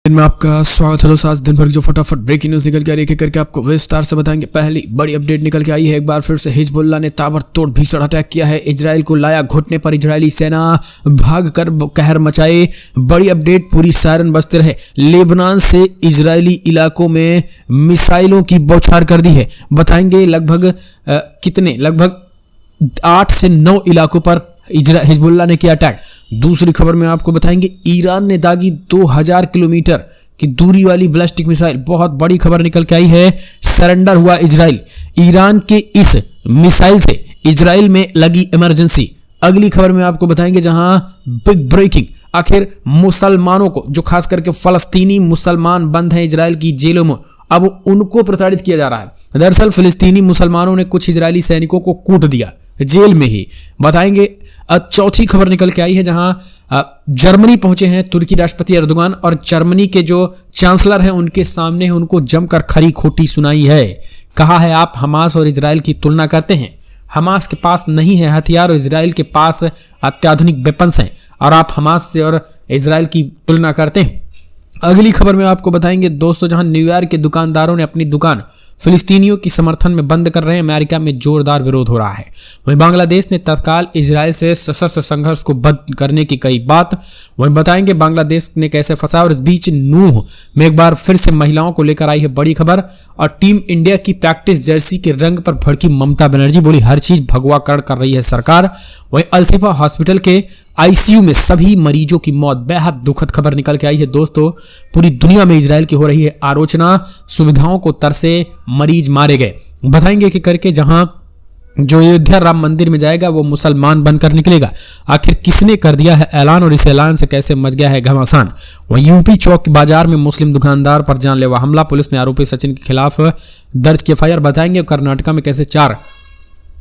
में आपका स्वागत है दोस्तों। आज दिन भर की जो फटाफट ब्रेकिंग न्यूज निकल के आ रही है करके आपको विस्तार से बताएंगे। पहली बड़ी अपडेट निकल के आई है, एक बार फिर से हिजबुल्लाह ने ताबड़तोड़ भीषण अटैक किया है। इजराइल को लाया घुटने पर, इजरायली सेना भागकर कहर मचाए। बड़ी अपडेट, पूरी सायरन बजते रहे। लेबनान से इजरायली इलाकों में मिसाइलों की बौछार कर दी है। बताएंगे लगभग 8 से 9 इलाकों पर हिजबुल्लाह ने किया अटैक। दूसरी खबर में आपको बताएंगे, ईरान ने दागी 2000 किलोमीटर की दूरी वाली बैलिस्टिक मिसाइल। बहुत बड़ी खबर निकल के आई है, सरेंडर हुआ इजराइल। ईरान के इस मिसाइल से इजराइल में लगी इमरजेंसी। अगली खबर में आपको बताएंगे, जहां बिग ब्रेकिंग, आखिर मुसलमानों को, जो खास करके फलस्तीनी मुसलमान बंद हैं इजराइल की जेलों में, अब उनको प्रताड़ित किया जा रहा है। दरअसल फिलिस्तीनी मुसलमानों ने कुछ इजरायली सैनिकों को कूट दिया जेल में ही। बताएंगे। चौथी खबर निकल के आई है, जहां जर्मनी पहुंचे हैं तुर्की राष्ट्रपति एर्दोगान, और जर्मनी के जो चांसलर हैं उनके सामने उनको जमकर खरी खोटी सुनाई है। कहा है, आप हमास और इजराइल की तुलना करते हैं। हमास के पास नहीं है हथियार और इजराइल के पास अत्याधुनिक वेपन्स हैं, और आप हमास से और इजराइल की तुलना करते हैं। अगली खबर में आपको बताएंगे दोस्तों, जहां न्यूयॉर्क के दुकानदारों ने अपनी दुकान फिलिस्तीनियों की समर्थन में बंद कर रहे हैं। अमेरिका में जोरदार विरोध हो रहा है। वहीं बांग्लादेश ने तत्काल इजराइल से सशस्त्र संघर्ष को बंद करने की कही बात। वहीं बताएंगे बांग्लादेश ने कैसे फंसा। और इस बीच नूह में एक बार फिर से महिलाओं को लेकर आई है बड़ी खबर। और टीम इंडिया की प्रैक्टिस जर्सी के रंग पर भड़की ममता बनर्जी, बोली हर चीज भगवाकरण कर रही है सरकार। वहीं अल-शिफा हॉस्पिटल के आईसीयू में सभी मरीजों की मौत। बेहद दुखद खबर निकल के आई है दोस्तों। पूरी दुनिया में इजराइल की हो रही है आलोचना। सुविधाओं को तरसे मरीज मारे गए। बताएंगे कि करके जहां जो अयोध्या राम मंदिर में जाएगा वो मुसलमान बनकर निकलेगा। आखिर किसने कर दिया है ऐलान, और इस ऐलान से कैसे मच गया है घमासान। वहीं यूपी चौक बाजार में मुस्लिम दुकानदार पर जानलेवा हमला। पुलिस ने आरोपी सचिन के खिलाफ दर्ज की एफआईआर। बताएंगे कर्नाटका में कैसे 4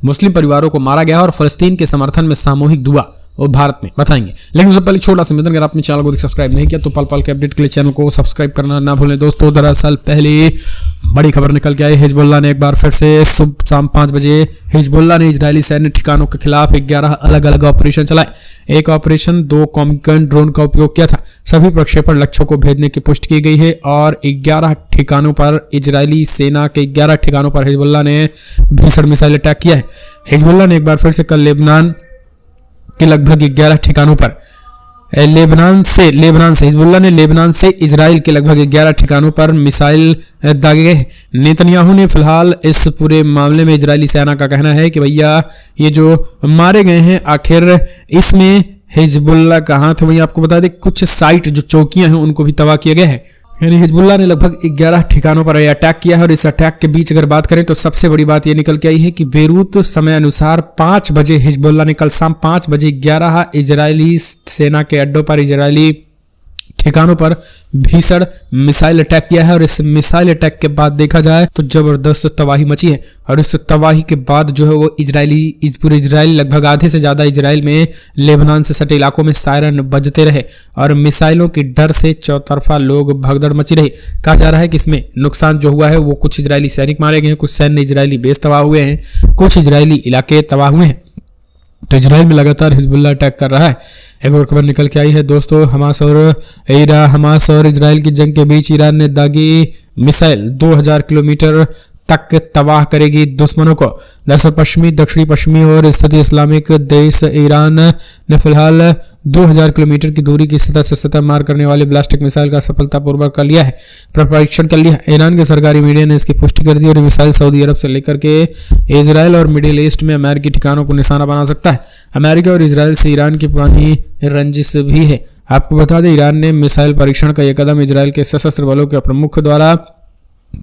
मुस्लिम परिवारों को मारा गया और फलस्तीन के समर्थन में सामूहिक दुआ और भारत में। बताएंगे। लेकिन उससे पहले छोटा सा निवेदन, अगर आपने चैनल को सब्सक्राइब नहीं किया तो पल पल के अपडेट के लिए चैनल को सब्सक्राइब करना ना भूलें दोस्तों। दरअसल पहले बड़ी खबर निकल के आई, हिजबुल्लाह ने एक बार फिर से सुबह शाम 5 बजे हिजबुल्लाह ने इजरायली सैन्य ठिकानों के खिलाफ 11 अलग अलग ऑपरेशन चलाए। एक ऑपरेशन 2 कॉम्बिकन ड्रोन का उपयोग किया था। सभी प्रक्षेपण लक्ष्यों को भेदने की पुष्टि की गई है। और 11 ठिकानों पर इजरायली सेना के 11 ठिकानों पर हिजबुल्लाह ने भीषण मिसाइल अटैक किया है। हिजबुल्लाह ने एक बार फिर से कल लेबनान के लगभग 11 ठिकानों पर लेबनान से हिजबुल्लाह ने लेबनान से इजराइल के लगभग 11 ठिकानों पर मिसाइल दागे गए। नेतन्याहू ने फिलहाल इस पूरे मामले में इजरायली सेना का कहना है कि भैया ये जो मारे गए हैं आखिर इसमें हिजबुल्लाह का हाथ है। वहीं आपको बता दें कुछ साइट जो चौकियां हैं उनको भी तबाह किया गया है। यानी हिजबुल्लाह ने लगभग 11 ठिकानों पर अटैक किया है। और इस अटैक के बीच अगर बात करें तो सबसे बड़ी बात यह निकल के आई है कि बेरूत समय अनुसार 5 बजे हिजबुल्लाह ने कल शाम 5 बजे 11 इजरायली सेना के अड्डों पर, इजरायली ठिकानों पर भीषण मिसाइल अटैक किया है। और इस मिसाइल अटैक के बाद देखा जाए तो जबरदस्त तबाही मची है। और इस तबाही के बाद जो है वो पूरे इजराइल, लगभग आधे से ज्यादा इजराइल में लेबनान से सटे इलाकों में सायरन बजते रहे और मिसाइलों के डर से चौतरफा लोग भगदड़ मची रही। कहा जा रहा है कि इसमें नुकसान जो हुआ है वो कुछ इजरायली सैनिक मारे गए हैं, कुछ सैन्य इजरायली बेस तबाह हुए हैं, कुछ इजरायली इलाके तबाह हुए हैं। तो इजराइल में लगातार हिजबुल्लाह अटैक कर रहा है। एक और खबर निकल के आई है दोस्तों, हमास और इजराइल की जंग के बीच ईरान ने दागी मिसाइल 2000 किलोमीटर तक तबाह करेगी दुश्मनों को। दरअसल दक्षिणी पश्चिमी और स्थित इस्लामिक देश ईरान ने फिलहाल 2000 किलोमीटर की दूरी की सतह से सतह मार करने वाले बैलिस्टिक मिसाइल का सफलतापूर्वक कर लिया है, परीक्षण कर लिया। ईरान के सरकारी मीडिया ने इसकी पुष्टि कर दी। और मिसाइल सऊदी अरब से लेकर के इजराइल और मिडिल ईस्ट में अमेरिकी ठिकानों को निशाना बना सकता है। अमेरिका और इजराइल से ईरान की पुरानी रंजिश भी है। आपको बता दें, ईरान ने मिसाइल परीक्षण का यह कदम इजराइल के सशस्त्र बलों के प्रमुख द्वारा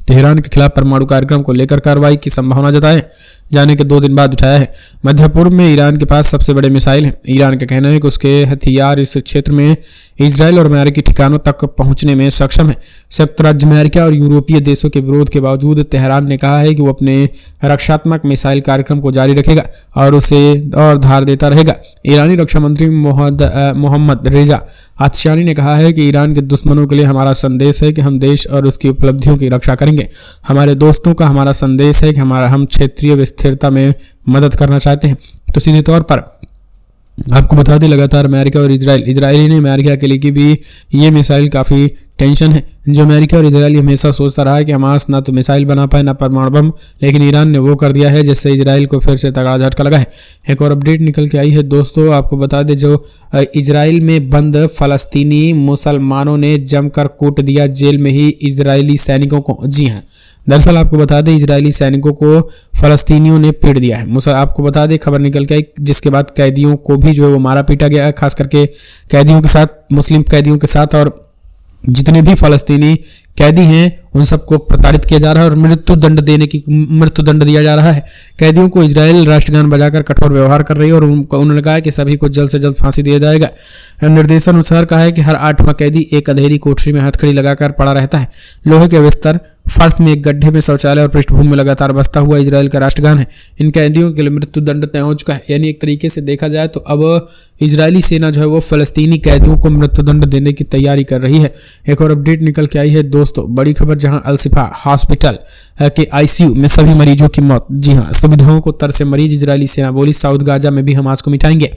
तेहरान के खिलाफ परमाणु कार्यक्रम को लेकर कार्रवाई की संभावना जताए जाने के 2 दिन बाद उठाया है। मध्य पूर्व में ईरान के पास सबसे बड़े मिसाइल हैं। ईरान का कहना है कि उसके हथियार इस क्षेत्र में इजराइल और अमेरिकी ठिकानों तक पहुंचने में सक्षम है। संयुक्त राज्य अमेरिका और यूरोपीय देशों के विरोध के बावजूद तेहरान ने कहा है कि वो अपने रक्षात्मक मिसाइल कार्यक्रम को जारी रखेगा और उसे और धार देता रहेगा। ईरानी रक्षा मंत्री मोहम्मद रेजा आतिशानी ने कहा है कि ईरान के दुश्मनों के लिए हमारा संदेश है कि हम देश और उसकी उपलब्धियों की रक्षा करेंगे। हमारे दोस्तों का हमारा संदेश है कि हम क्षेत्रीय स्थिरता में मदद करना चाहते हैं। तो सीधे तौर पर आपको बता दें, लगातार अमेरिका और इजराइल ने अमेरिका के लिए भी ये मिसाइल काफ़ी टेंशन है जो अमेरिका और इजराइल हमेशा सोचता रहा है कि हमास ना तो मिसाइल बना पाए ना परमाणु बम, लेकिन ईरान ने वो कर दिया है जिससे इजराइल को फिर से तगड़ा झटका लगा है। एक और अपडेट निकल के आई है दोस्तों, आपको बता दें जो इजराइल में बंद फलस्तीनी मुसलमानों ने जमकर कूट दिया जेल में ही इजरायली सैनिकों को। जी हाँ, दरअसल आपको बता दें इजरायली सैनिकों को फलस्तीनियों ने पीट दिया है। आपको बता दें खबर निकल के आई, जिसके बाद कैदियों को भी जो है वो मारा पीटा गया, खास करके कैदियों के साथ, मुस्लिम कैदियों के साथ, और जितने भी फलस्तीनी कैदी हैं उन सबको प्रताड़ित किया जा रहा है और मृत्यु दंड दिया जा रहा है। कैदियों को इजराइल राष्ट्रगान बजाकर कठोर व्यवहार कर रही है और उन्होंने कहा कि सभी को जल्द से जल्द फांसी दिया जाएगा। निर्देशानुसार कहा है कि हर 8वां कैदी एक अंधेरी कोठरी में हथकड़ी लगाकर पड़ा रहता है। लोहे के बिस्तर, फर्श में एक गड्ढे में शौचालय और पृष्ठभूमि में लगातार बजता हुआ इजराइल का राष्ट्रगान है। इन कैदियों के लिए मृत्यु दंड तय हो चुका है। यानी एक तरीके से देखा जाए तो अब इजरायली सेना जो है वो फलस्तीनी कैदियों को मृत्यु दंड देने की तैयारी कर रही है। एक और अपडेट निकल के आई है दोस्तों, बड़ी खबर, जहां अल-शिफा हॉस्पिटल के आईसीयू में सभी मरीजों की मौत। जी हां, सुविधाओं को तरसे मरीज, इजरायली सेना बोली साउथ गाजा में भी हमास को मिटाएंगे।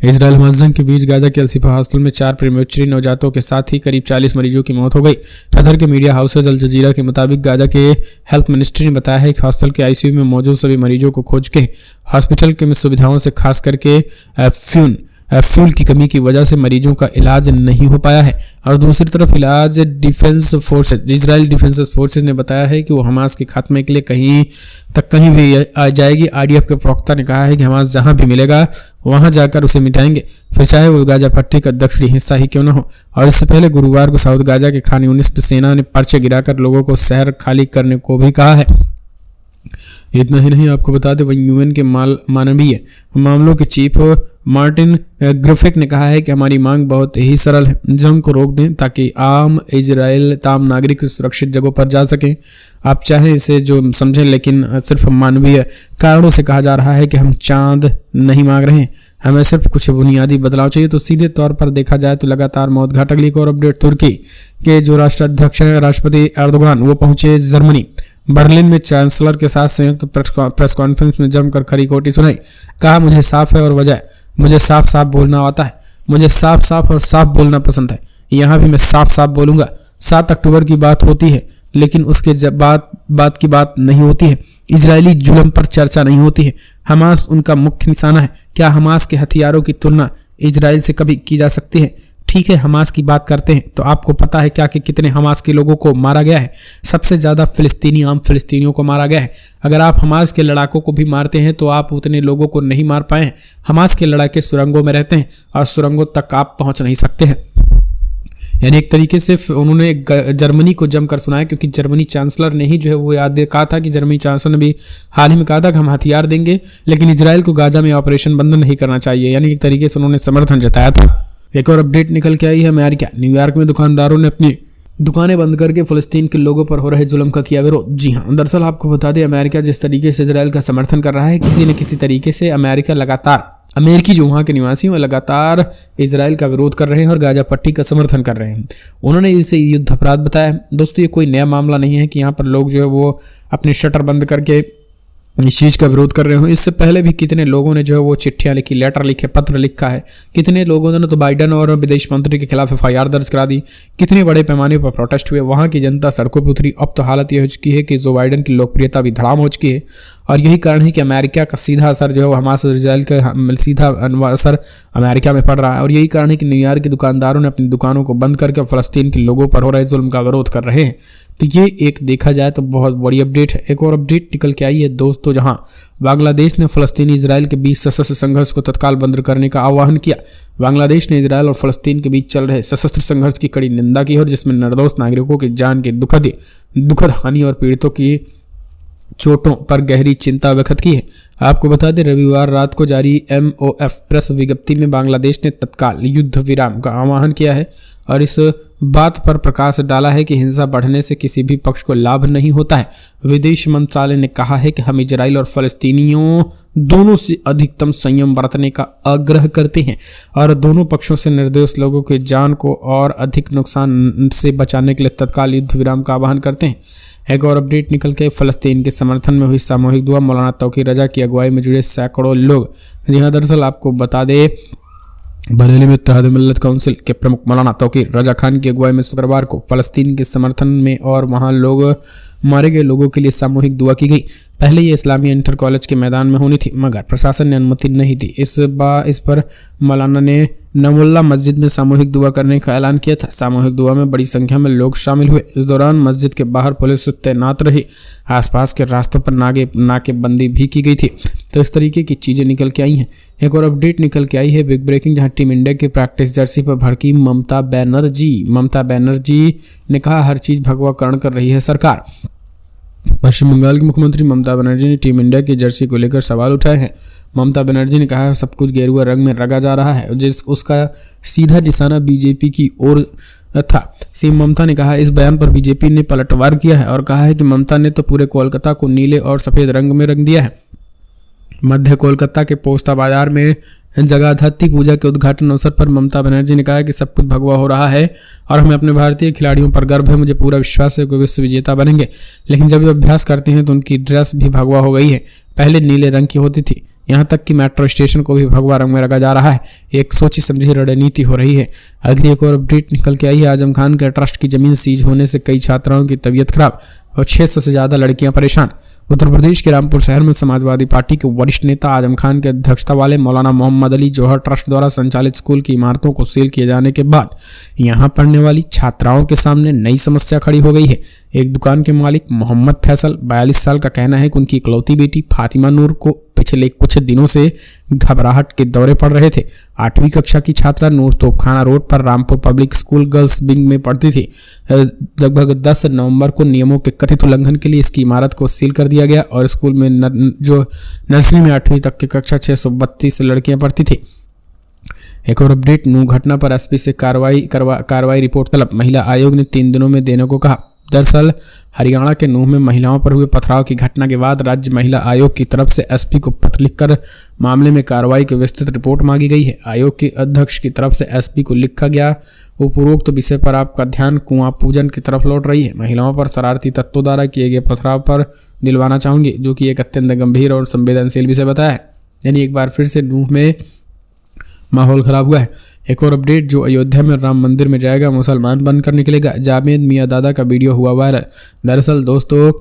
इजराइल हमास जंग के बीच गाजा के अल-शिफा हॉस्पिटल में 4 प्रीमेच्योर नवजातों के साथ ही करीब 40 मरीजों की मौत हो गई। कतर के मीडिया हाउसेज अल जजीरा के मुताबिक गाजा के हेल्थ मिनिस्ट्री ने बताया है कि हॉस्पिटल के आईसीयू में मौजूद सभी मरीजों को खोज के हॉस्पिटल के सुविधाओं से खास करके फ्यूल की कमी की वजह से मरीजों का इलाज नहीं हो पाया है। और दूसरी तरफ इलाज defence forces, Israel defence forces ने बताया है कि वो हमास के खात्मे के लिए कहीं भी आ जाएगी। आईडीएफ के प्रवक्ता ने कहा है कि हमास जहां भी मिलेगा वहां जाकर उसे मिटाएंगे, फिर चाहे वो गाजा पट्टी का दक्षिणी हिस्सा ही क्यों न हो। और इससे पहले गुरुवार को साउथ गाजा के खान यूनिस में सेना ने पर्चे गिराकर लोगों को शहर खाली करने को भी कहा है। इतना ही नहीं, आपको बता दें वहीं यूएन के मानवीय मामलों के चीफ मार्टिन ग्रिफिक ने कहा है कि हमारी मांग बहुत ही सरल है, जंग को रोक दें ताकि आम इजराइल ताम नागरिक सुरक्षित जगहों पर जा सकें। आप चाहे इसे जो समझें, लेकिन सिर्फ मानवीय कारणों से कहा जा रहा है कि हम चांद नहीं मांग रहे हैं, हमें सिर्फ कुछ बुनियादी बदलाव चाहिए। तो सीधे तौर पर देखा जाए तो लगातार मौत घाट। अगली और अपडेट, तुर्की के जो राष्ट्राध्यक्ष हैं राष्ट्रपति एर्दोगान, वो पहुंचे जर्मनी। बर्लिन में चांसलर के साथ संयुक्त प्रेस कॉन्फ्रेंस में जमकर खरी खोटी सुनाई। कहा मुझे साफ है और वजह, मुझे साफ साफ बोलना आता है, मुझे साफ साफ और साफ बोलना पसंद है। यहाँ भी मैं साफ साफ बोलूंगा। 7 अक्टूबर की बात होती है लेकिन उसके बात की बात नहीं होती है। इजरायली जुल्म पर चर्चा नहीं होती है। हमास उनका मुख्य निशाना है। क्या हमास के हथियारों की तुलना इजराइल से कभी की जा सकती है? ठीक है, हमास की बात करते हैं तो आपको पता है क्या कि कितने हमास के लोगों को मारा गया है? सबसे ज्यादा आम फिलिस्तीनियों को मारा गया है। अगर आप हमास के लड़ाकों को भी मारते हैं तो आप उतने लोगों को नहीं मार पाए हैं। हमास के लड़ाके सुरंगों में रहते हैं और सुरंगों तक आप पहुंच नहीं सकते हैं। यानी एक तरीके से उन्होंने जर्मनी को जमकर सुनाया, क्योंकि जर्मनी चांसलर ने ही जो है वो याद कहा था कि जर्मनी चांसलर ने भी हाल ही में कहा था कि हम हथियार देंगे लेकिन इजराइल को गाजा में ऑपरेशन बंद नहीं करना चाहिए। यानी एक तरीके से उन्होंने समर्थन जताया था। एक और अपडेट निकल के आई है अमेरिका। न्यूयॉर्क में दुकानदारों ने अपनी दुकानें बंद करके फिलिस्तीन के लोगों पर हो रहे जुल्म का किया विरोध। जी हां, दरअसल आपको बता दें अमेरिका जिस तरीके से इजराइल का समर्थन कर रहा है, किसी न किसी तरीके से अमेरिकी जो वहाँ के निवासी हैं लगातार इजराइल का विरोध कर रहे हैं और गाजा पट्टी का समर्थन कर रहे हैं। उन्होंने इसे युद्ध अपराध बताया। दोस्तों ये कोई नया मामला नहीं है कि यहाँ पर लोग जो है वो अपने शटर बंद करके इस चीज़ का विरोध कर रहे हो। इससे पहले भी कितने लोगों ने जो है वो चिट्ठियां लिखी, लेटर लिखे, पत्र लिखा है। कितने लोगों ने तो बाइडन और विदेश मंत्री के खिलाफ एफआईआर दर्ज करा दी। कितने बड़े पैमाने पर प्रोटेस्ट हुए। वहां की जनता सड़कों पर उतरी। अब तो हालत यह हो चुकी है कि जो बाइडन की लोकप्रियता भी धड़ाम हो चुकी है और यही कारण है कि अमेरिका का सीधा असर जो है वो हमास और इजराइल का सीधा असर अमेरिका में पड़ रहा है। और यही कारण है कि न्यूयॉर्क के दुकानदारों ने अपनी दुकानों को बंद करके फलस्तीन के लोगों पर हो रहे जुल्म का विरोध कर रहे हैं। तो ये एक देखा जाए तो बहुत बड़ी अपडेट है। एक और अपडेट निकल के आई है दोस्तों, जहां बांग्लादेश ने फलस्तीनी इजराइल के बीच सशस्त्र संघर्ष को तत्काल बंद करने का आह्वान किया। बांग्लादेश ने इजराइल और फलस्तीन के बीच चल रहे सशस्त्र संघर्ष की कड़ी निंदा की और जिसमें निर्दोष नागरिकों की जान की दुखद हानि और पीड़ितों की चोटों पर गहरी चिंता व्यक्त की है। आपको बता दें रविवार रात को जारी MOF प्रेस विज्ञप्ति में बांग्लादेश ने तत्काल युद्ध विराम का आह्वान किया है और इस बात पर प्रकाश डाला है कि हिंसा बढ़ने से किसी भी पक्ष को लाभ नहीं होता है। विदेश मंत्रालय ने कहा है कि हम इजराइल और फलस्तीनियों दोनों से अधिकतम संयम बरतने का आग्रह करते हैं और दोनों पक्षों से निर्दोष लोगों की जान को और अधिक नुकसान से बचाने के लिए तत्काल युद्ध विराम का आह्वान करते हैं। एक और अपडेट निकल के फलस्तीन के समर्थन में हुई सामूहिक दुआ, मौलाना तौकीर रजा की अगुवाई में जुड़े सैकड़ों लोग। जी हाँ, दरअसल आपको बता दें बरेली में इत्तेहाद मिल्लत काउंसिल के प्रमुख मौलाना तौकीर रजा खान की अगुवाई में शुक्रवार को फलस्तीन के समर्थन में और वहां लोग मारे गए लोगों के लिए सामूहिक दुआ की गई। पहले ये इस्लामी इंटर कॉलेज के मैदान में होनी थी, मगर प्रशासन ने अनुमति नहीं दी। इस पर मौलाना ने नमुल्ला मस्जिद में सामूहिक दुआ करने का ऐलान किया था। सामूहिक दुआ में बड़ी संख्या में लोग शामिल हुए। इस दौरान मस्जिद के बाहर पुलिस तैनात रही। आसपास के रास्तों पर नाकेबंदी भी की गई थी। तो इस तरीके की चीजें निकल के आई हैं। एक और अपडेट निकल के आई है बिग ब्रेकिंग, जहां टीम इंडिया की प्रैक्टिस जर्सी पर भड़की ममता बनर्जी ने कहा हर चीज भगवाकरण कर रही है सरकार। पश्चिम बंगाल की मुख्यमंत्री ममता बनर्जी ने टीम इंडिया की जर्सी को लेकर सवाल उठाए हैं। ममता बनर्जी ने कहा सब कुछ गेरुआ रंग में रंगा जा रहा है, उसका सीधा निशाना बीजेपी की ओर था। सीएम ममता ने कहा इस बयान पर बीजेपी ने पलटवार किया है और कहा है कि ममता ने तो पूरे कोलकाता को नीले और सफेद रंग में रंग दिया है। मध्य कोलकाता के पोस्ता बाजार में जगद्धात्री पूजा के उद्घाटन अवसर पर ममता बनर्जी ने कहा कि सब कुछ भगवा हो रहा है और हमें अपने भारतीय खिलाड़ियों पर गर्व है। मुझे पूरा विश्वास है कि विश्व विजेता बनेंगे, लेकिन जब वे अभ्यास करते हैं तो उनकी ड्रेस भी भगवा हो गई है। पहले नीले रंग की होती थी, यहाँ तक कि मेट्रो स्टेशन को भी भगवा रंग में रंगा जा रहा है। एक सोची समझी रणनीति हो रही है। अगली एक और अपडेट निकल के आई है। आजम खान के ट्रस्ट की जमीन सीज होने से कई छात्राओं की तबीयत खराब और 600 से ज्यादा लड़कियां परेशान। उत्तर प्रदेश के रामपुर शहर में समाजवादी पार्टी के वरिष्ठ नेता आजम खान की अध्यक्षता वाले मौलाना मोहम्मद अली जौहर ट्रस्ट द्वारा संचालित स्कूल की इमारतों को सील किए जाने के बाद यहां पढ़ने वाली छात्राओं के सामने नई समस्या खड़ी हो गई है। एक दुकान के मालिक मोहम्मद फैसल 42 साल का कहना है कि उनकी इकलौती बेटी फातिमा नूर को पिछले कुछ दिनों से घबराहट के दौरे पड़ रहे थे। 8वीं कक्षा की छात्रा नूर तोपखाना रोड पर Rampur public school girls wing में पढ़ती थी। लगभग 10 नवंबर को नियमों के कथित उल्लंघन के लिए इसकी इमारत को सील कर दिया गया और स्कूल में जो नर्सरी में 8वीं तक की कक्षा 632 लड़कियां पढ़ती थी। एक और अपडेट, नूह घटना पर एसपी से कार्रवाई रिपोर्ट तलब। महिला आयोग ने 3 दिनों में देने को कहा। दरअसल हरियाणा के नूह में महिलाओं पर हुए पथराव की घटना के बाद राज्य महिला आयोग की तरफ से एसपी को पत्र लिखकर मामले में कार्रवाई की विस्तृत रिपोर्ट मांगी गई है। आयोग के अध्यक्ष की तरफ से एसपी को लिखा गया उपरोक्त विषय पर आपका ध्यान कुआं पूजन की तरफ लौट रही है। महिलाओं पर शरारती तत्वों द्वारा किए गए पथराव पर दिलवाना चाहूंगी, जो कि एक अत्यंत गंभीर और संवेदनशील विषय बताया है। यानी एक बार फिर से नूह में माहौल खराब हुआ है। एक और अपडेट, जो अयोध्या में राम मंदिर में जाएगा मुसलमान बनकर निकलेगा। जावेद मियांदाद का वीडियो हुआ वायरल। दरअसल दोस्तों,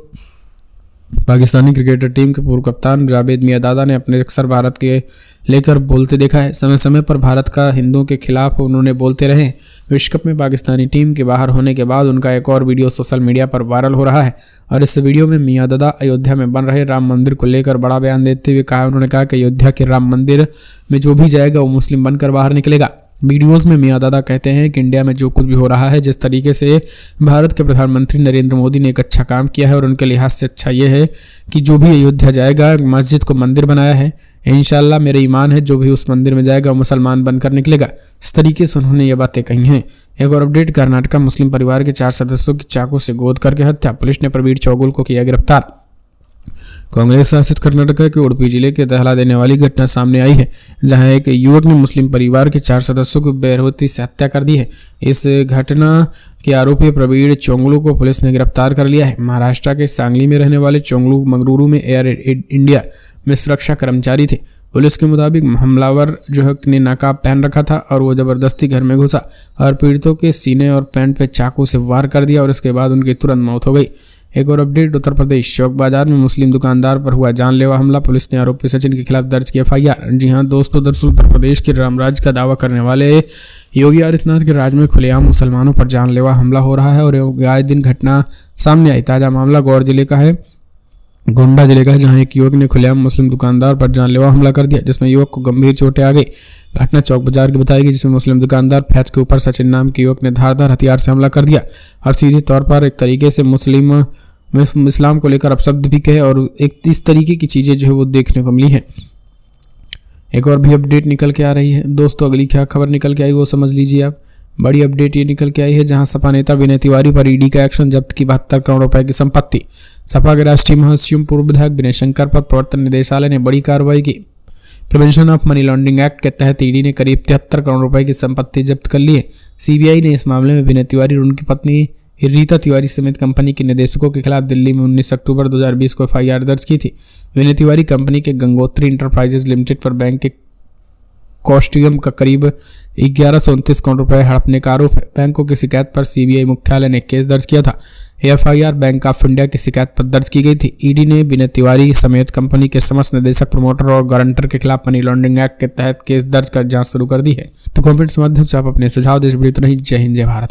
पाकिस्तानी क्रिकेटर टीम के पूर्व कप्तान जावेद मियांदाद ने अपने अक्सर भारत के लेकर बोलते देखा है। समय समय पर भारत का हिंदुओं के खिलाफ उन्होंने बोलते रहे। विश्व कप में पाकिस्तानी टीम के बाहर होने के बाद उनका एक और वीडियो सोशल मीडिया पर वायरल हो रहा है और इस वीडियो में मियांदाद अयोध्या में बन रहे राम मंदिर को लेकर बड़ा बयान देते हुए उन्होंने कहा कि अयोध्या के राम मंदिर में जो भी जाएगा वो मुस्लिम बनकर बाहर निकलेगा। वीडियोस में मियांदाद कहते हैं कि इंडिया में जो कुछ भी हो रहा है, जिस तरीके से भारत के प्रधानमंत्री नरेंद्र मोदी ने एक अच्छा काम किया है और उनके लिहाज से अच्छा ये है कि जो भी अयोध्या जाएगा मस्जिद को मंदिर बनाया है, इंशाल्लाह मेरा ईमान है जो भी उस मंदिर में जाएगा मुसलमान बनकर निकलेगा। इस तरीके से उन्होंने ये बातें कही हैं। एक और अपडेट, कर्नाटक मुस्लिम परिवार के 4 सदस्यों की चाकू से गोद करके हत्या। पुलिस ने प्रवीण चौगुल को किया गिरफ्तार। कांग्रेस शासित कर्नाटक के उडुपी जिले के दहला देने वाली घटना सामने आई है, जहां एक युवक ने मुस्लिम परिवार के 4 सदस्यों की बेरहती से हत्या कर दी है। इस घटना के आरोपी प्रवीण चोंगलू को पुलिस ने गिरफ्तार कर लिया है। महाराष्ट्र के सांगली में रहने वाले चोंगलू मंगलुरु में एयर इंडिया में सुरक्षा कर्मचारी थे। पुलिस के मुताबिक हमलावर ने नकाब पहन रखा था और वो जबरदस्ती घर में घुसा और पीड़ितों के सीने और पैंट पे चाकू से वार कर दिया और इसके बाद उनकी तुरंत मौत हो गई। एक और अपडेट, उत्तर प्रदेश चौक बाजार में मुस्लिम दुकानदार पर हुआ जानलेवा हमला। पुलिस ने आरोपी सचिन के खिलाफ दर्ज किया एफआईआर। जी हां दोस्तों, दरअसल उत्तर प्रदेश के रामराज का दावा करने वाले योगी आदित्यनाथ के राज्य में खुलेआम मुसलमानों पर जानलेवा हमला हो रहा है और आए दिन घटना सामने आई। ताजा मामला गोंडा जिले का है, जहां एक युवक ने खुलेआम मुस्लिम दुकानदार पर जानलेवा हमला कर दिया, जिसमें युवक को गंभीर चोटें आ गई। घटना चौक बाजार की बताई गई, जिसमें मुस्लिम दुकानदार फैज के ऊपर सचिन नाम के युवक ने धारदार हथियार से हमला कर दिया और सीधे तौर पर एक तरीके से इस्लाम को लेकर अपशब्द भी कहे और एक इस तरीके की चीजें जो है वो देखने को मिली है। एक और भी अपडेट निकल के आ रही है दोस्तों। अगली क्या खबर निकल के आई वो समझ लीजिए आप। बड़ी अपडेट ये निकल के आई है, जहां सपा नेता विनय तिवारी पर ईडी का एक्शन, जब्त की 72 करोड़ रुपए की संपत्ति। सपा के राष्ट्रीय महासचिव पूर्व विधायक विनय शंकर पर प्रवर्तन निदेशालय ने बड़ी कार्रवाई की। Prevention of money laundering act के तहत ईडी ने करीब 73 करोड़ रुपए की संपत्ति जब्त कर ली है। सीबीआई ने इस मामले में विनय तिवारी और उनकी पत्नी रीता तिवारी समेत कंपनी के निदेशकों के खिलाफ दिल्ली में 19 अक्टूबर 2020 को एफआईआर दर्ज की थी। विनय तिवारी कंपनी के गंगोत्री इंटरप्राइजेज लिमिटेड पर बैंक के कॉस्टियम का करीब 1129 करोड़ रुपए हड़पने का आरोप है। बैंकों की शिकायत पर सीबीआई मुख्यालय ने केस दर्ज किया था। एफआईआर बैंक ऑफ इंडिया की शिकायत पर दर्ज की गई थी। ईडी ने विनय तिवारी समेत कंपनी के समस्त निदेशक, प्रमोटर और गारंटर के खिलाफ मनी लॉन्ड्रिंग एक्ट के तहत केस दर्ज कर जांच शुरू कर दी है। तो कमेंट्स के माध्यम से आप अपने सुझाव दें। इस वीडियो तो नहीं। जय हिंद, जय भारत।